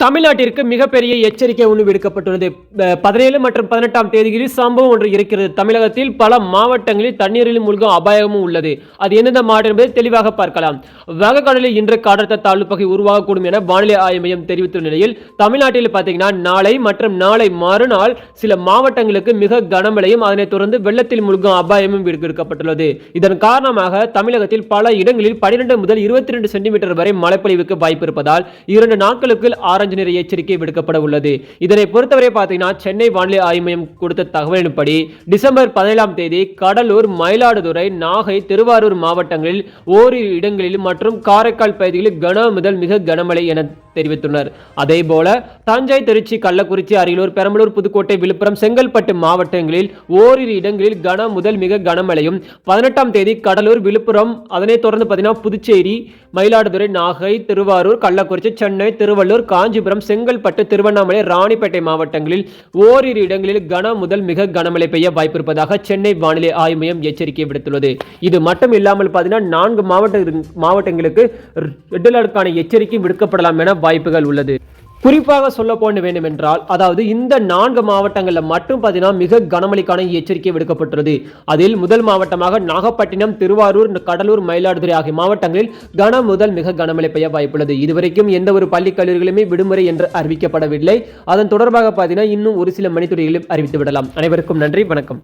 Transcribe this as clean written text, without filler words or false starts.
தமிழ்நாட்டிற்கு மிகப்பெரிய எச்சரிக்கை ஒன்று விடுக்கப்பட்டுள்ளது. 17 மற்றும் 18ஆம் தேதிகளில் சம்பவம் ஒன்று இருக்கிறது. தமிழகத்தில் பல மாவட்டங்களில் தண்ணீரில் மூழ்கும் அபாயமும் உள்ளது. அது எந்தெந்த மாவட்டம் என்பதை தெளிவாக பார்க்கலாம். வங்கக்கடலில் இன்று காற்றழுத்த தாழ்வு பகுதி உருவாகக்கூடும் என வானிலை ஆய்வு மையம் தெரிவித்துள்ள நிலையில் தமிழ்நாட்டில் பார்த்தீங்கன்னா நாளை மற்றும் நாளை மறுநாள் சில மாவட்டங்களுக்கு மிக கனமழையும் அதனைத் தொடர்ந்து வெள்ளத்தில் மூழ்கும் அபாயமும் விடுக்கப்பட்டுள்ளது. இதன் காரணமாக தமிழகத்தில் பல இடங்களில் 12 முதல் 22 சென்டிமீட்டர் வரை மழைப்பொழிவுக்கு வாய்ப்பு இருப்பதால் 2 நாட்களுக்கு ஆரஞ்சு நிற எச்சரிக்கை விடுக்கப்பட உள்ளது. இதனை பொறுத்தவரை பார்த்தீங்கன்னா சென்னை வானிலை ஆய்வு மையம் கொடுத்த தகவலின்படி டிசம்பர் 17ஆம் தேதி கடலூர், மயிலாடுதுறை, நாகை, திருவாரூர் மாவட்டங்களில் ஓரிரு இடங்களில் மற்றும் காரைக்கால் பகுதிகளில் கன முதல் மிக கனமழை என தெரிவித்துள்ளனர். அதேபோல தஞ்சை, திருச்சி, கள்ளக்குறிச்சி, அரியலூர், பெரம்பலூர், புதுக்கோட்டை, விழுப்புரம், செங்கல்பட்டு மாவட்டங்களில் ஓரிரு இடங்களில் கன முதல் மிக கனமழையும் 18ஆம் தேதி கடலூர், விழுப்புரம், அதனைத் தொடர்ந்து பார்த்தீங்கன்னா புதுச்சேரி, மயிலாடுதுறை, நாகை, திருவாரூர், கள்ளக்குறிச்சி, சென்னை, திருவள்ளூர், காஞ்சிபுரம், செங்கல்பட்டு, திருவண்ணாமலை, ராணிப்பேட்டை மாவட்டங்களில் ஓரிரு இடங்களில் கன முதல் மிக கனமழை பெய்ய வாய்ப்பிருப்பதாக சென்னை வானிலை ஆய்வு மையம் எச்சரிக்கை விடுத்துள்ளது. இது மட்டும் இல்லாமல் பார்த்தீங்கன்னா 4 மாவட்டங்களுக்கு ரெட் அலர்ட்டுக்கான எச்சரிக்கை விடுக்கப்படலாம் என வாய்ப்புகள் உள்ளது. குறிப்பாக சொல்ல போன வேண்டும் என்றால் அதாவது இந்த 4 மாவட்டங்களில் மட்டும் பார்த்தீங்கன்னா மிக கனமழைக்கான எச்சரிக்கை விடுக்கப்பட்டுள்ளது. அதில் முதல் மாவட்டமாக நாகப்பட்டினம், திருவாரூர், கடலூர், மயிலாடுதுறை ஆகிய மாவட்டங்களில் கன முதல் மிக கனமழை பெய்ய வாய்ப்புள்ளது. இதுவரைக்கும் எந்த ஒரு பள்ளி கல்லூரிகளுமே விடுமுறை என்று அறிவிக்கப்படவில்லை. அதன் தொடர்பாக பார்த்தீங்கன்னா இன்னும் ஒரு சில மணித்துறைகளிலும் அறிவித்து விடலாம். அனைவருக்கும் நன்றி, வணக்கம்.